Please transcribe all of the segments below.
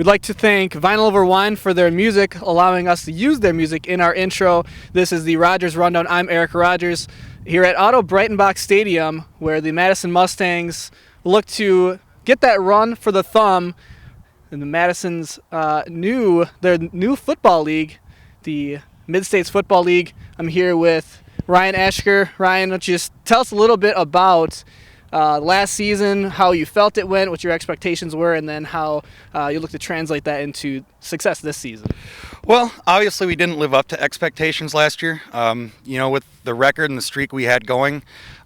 We'd like to thank Vinyl Over Wine for their music, allowing us to use their music in our intro. This is the Rogers Rundown. I'm Eric Rogers here at Otto Breitenbach Stadium, where the Madison Mustangs look to get that run for the thumb in the Madison's new football league, the Midstates Football League. I'm here with Ryan Ashker. Ryan, why don't you just tell us a little bit about last season, how you felt it went, what your expectations were, and then how you look to translate that into success this season. Well, obviously we didn't live up to expectations last year. With the record and the streak we had going,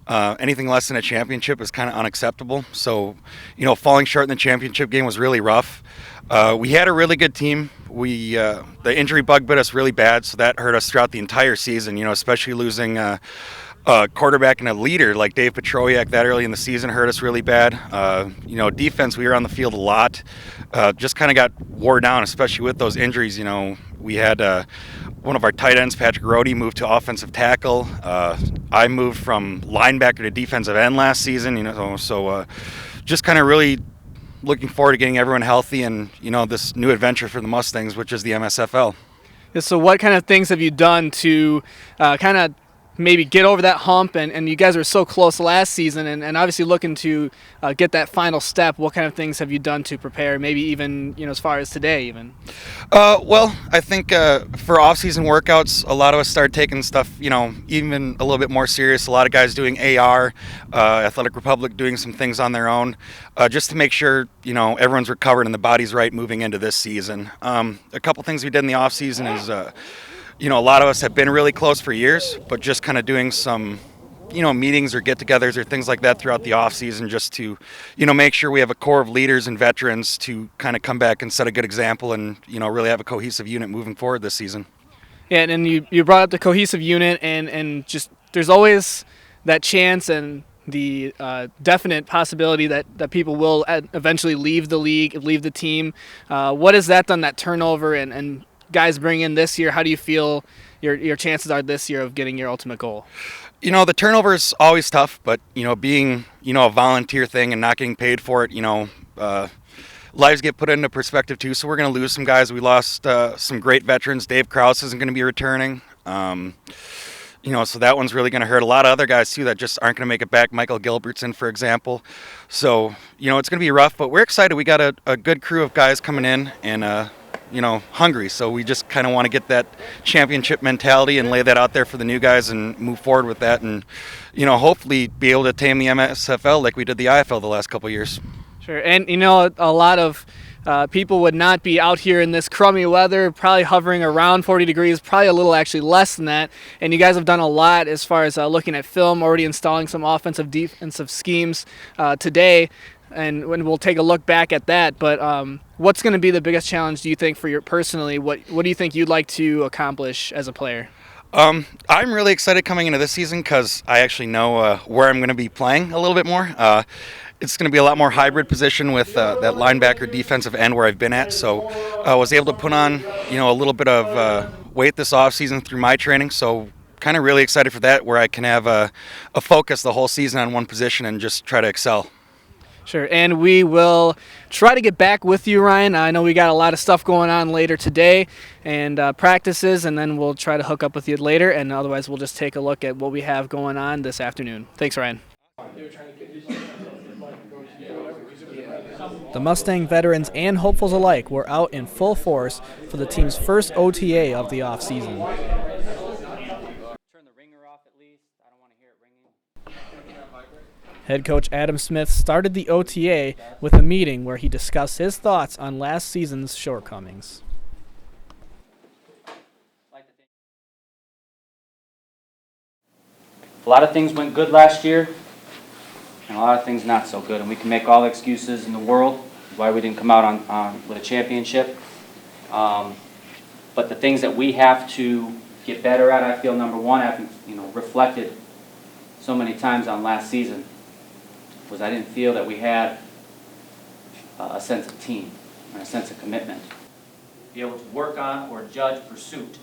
anything less than a championship is kind of unacceptable. So, falling short in the championship game was really rough. We had a really good team. The injury bug bit us really bad, so that hurt us throughout the entire season, especially losing a quarterback and a leader like Dave Petrowiak that early in the season hurt us really bad. Defense, we were on the field a lot. Just kind of got wore down, especially with those injuries. We had one of our tight ends, Patrick Rohde, moved to offensive tackle. I moved from linebacker to defensive end last season, so just kind of really looking forward to getting everyone healthy and, this new adventure for the Mustangs, which is the MSFL. Yeah, so what kind of things have you done to kind of maybe get over that hump, and you guys were so close last season and obviously looking to get that final step? What kind of things have you done to prepare, maybe even as far as today even? Well, I think for off-season workouts, a lot of us started taking stuff even a little bit more serious. A lot of guys doing AR, Athletic Republic doing some things on their own, just to make sure everyone's recovered and the body's right moving into this season. A couple things we did in the off-season is a lot of us have been really close for years, but just kind of doing some, meetings or get-togethers or things like that throughout the off-season just to, make sure we have a core of leaders and veterans to kind of come back and set a good example and, really have a cohesive unit moving forward this season. Yeah, and you brought up the cohesive unit and just there's always that chance and the definite possibility that people will eventually leave the league, leave the team. What has that done, that turnover and guys bring in this year? How do you feel your chances are this year of getting your ultimate goal? The turnover is always tough, but being a volunteer thing and not getting paid for it, lives get put into perspective too. So we're going to lose some guys. We lost some great veterans. Dave Krause isn't going to be returning. So that one's really going to hurt. A lot of other guys too that just aren't going to make it back. Michael Gilbertson, for example. So it's going to be rough, but we're excited. We got a good crew of guys coming in and hungry. So we just kind of want to get that championship mentality and lay that out there for the new guys and move forward with that and, hopefully be able to tame the MSFL like we did the IFL the last couple of years. Sure. And, a lot of people would not be out here in this crummy weather, probably hovering around 40 degrees, probably a little actually less than that. And you guys have done a lot as far as looking at film, already installing some offensive, defensive schemes today. And we'll take a look back at that. But what's going to be the biggest challenge, do you think, for you personally? What do you think you'd like to accomplish as a player? I'm really excited coming into this season because I actually know where I'm going to be playing a little bit more. It's going to be a lot more hybrid position with that linebacker defensive end where I've been at. So I was able to put on, a little bit of weight this offseason through my training. So kind of really excited for that, where I can have a focus the whole season on one position and just try to excel. Sure, and we will try to get back with you, Ryan. I know we got a lot of stuff going on later today and practices, and then we'll try to hook up with you later, and otherwise we'll just take a look at what we have going on this afternoon. Thanks, Ryan. The Mustang veterans and hopefuls alike were out in full force for the team's first OTA of the offseason. Head coach Adam Smith started the OTA with a meeting where he discussed his thoughts on last season's shortcomings. A lot of things went good last year, and a lot of things not so good. And we can make all the excuses in the world why we didn't come out on with a championship. But the things that we have to get better at, I feel, number one, I've reflected so many times on last season, was I didn't feel that we had a sense of team and a sense of commitment. Be able to work on or judge pursuit.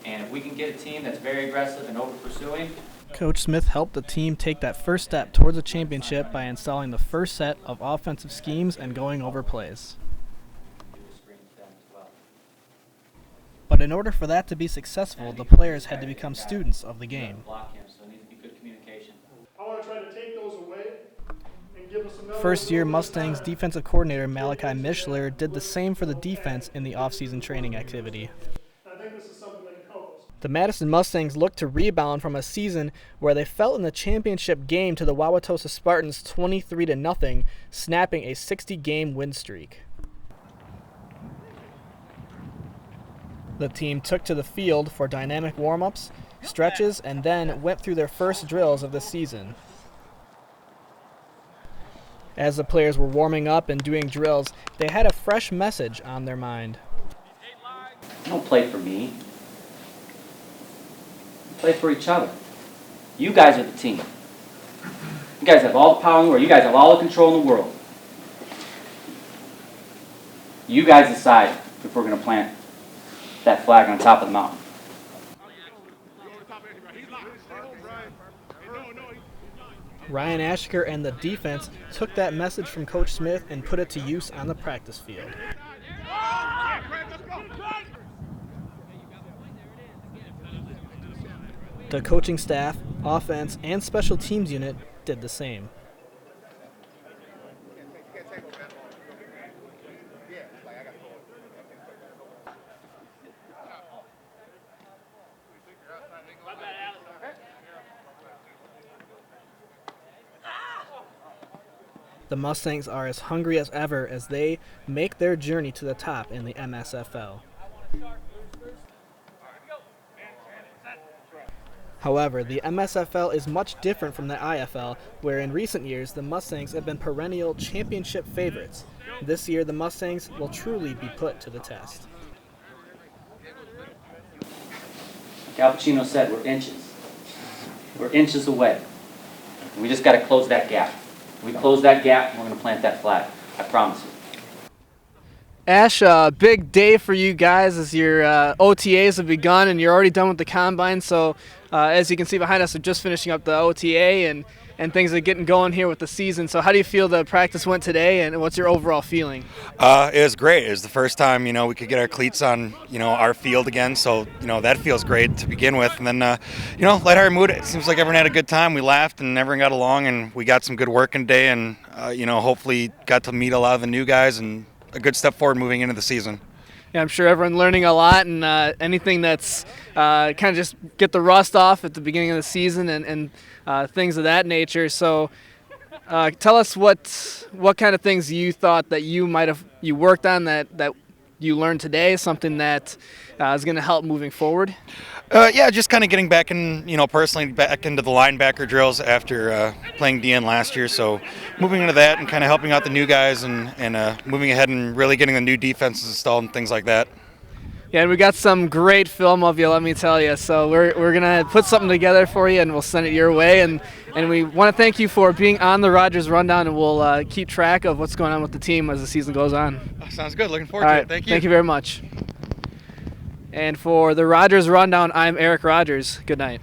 And if we can get a team that's very aggressive and over-pursuing, Coach Smith helped the team take that first step towards a championship by installing the first set of offensive schemes and going over plays. But in order for that to be successful, the players had to become students of the game. First-year Mustangs defensive coordinator Malachi Mishler did the same for the defense in the off-season training activity. The Madison Mustangs looked to rebound from a season where they fell in the championship game to the Wauwatosa Spartans 23-0, snapping a 60-game win streak. The team took to the field for dynamic warm-ups, stretches, and then went through their first drills of the season. As the players were warming up and doing drills, they had a fresh message on their mind. Don't play for me. Play for each other. You guys are the team. You guys have all the power in the world. You guys have all the control in the world. You guys decide if we're going to plant that flag on top of the mountain. Ryan Asher and the defense took that message from Coach Smith and put it to use on the practice field. The coaching staff, offense, and special teams unit did the same. The Mustangs are as hungry as ever as they make their journey to the top in the MSFL. However, the MSFL is much different from the IFL, where in recent years the Mustangs have been perennial championship favorites. This year the Mustangs will truly be put to the test. Like Al Pacino said, we're inches. We're inches away. We just got to close that gap. When we close that gap, we're going to plant that flag. I promise you. Ash, big day for you guys as your OTAs have begun and you're already done with the combine. So as you can see behind us, we're just finishing up the OTA and things are getting going here with the season. So how do you feel the practice went today and what's your overall feeling? It was great. It was the first time, we could get our cleats on, our field again. So, that feels great to begin with. And then, lighthearted mood. It seems like everyone had a good time. We laughed and everyone got along and we got some good work in today and, hopefully got to meet a lot of the new guys and a good step forward moving into the season. Yeah, I'm sure everyone learning a lot and anything that's kind of just get the rust off at the beginning of the season and things of that nature. So tell us what kind of things you thought that you worked on that you learned today, something that is going to help moving forward. Just kind of getting back in, personally back into the linebacker drills after playing DN last year. So moving into that and kind of helping out the new guys and moving ahead and really getting the new defenses installed and things like that. Yeah, and we got some great film of you, let me tell you. So we're going to put something together for you and we'll send it your way. And we want to thank you for being on the Rogers Rundown, and we'll keep track of what's going on with the team as the season goes on. Sounds good. Looking forward to it. Thank you. Thank you very much. And for the Rogers Rundown, I'm Eric Rogers. Good night.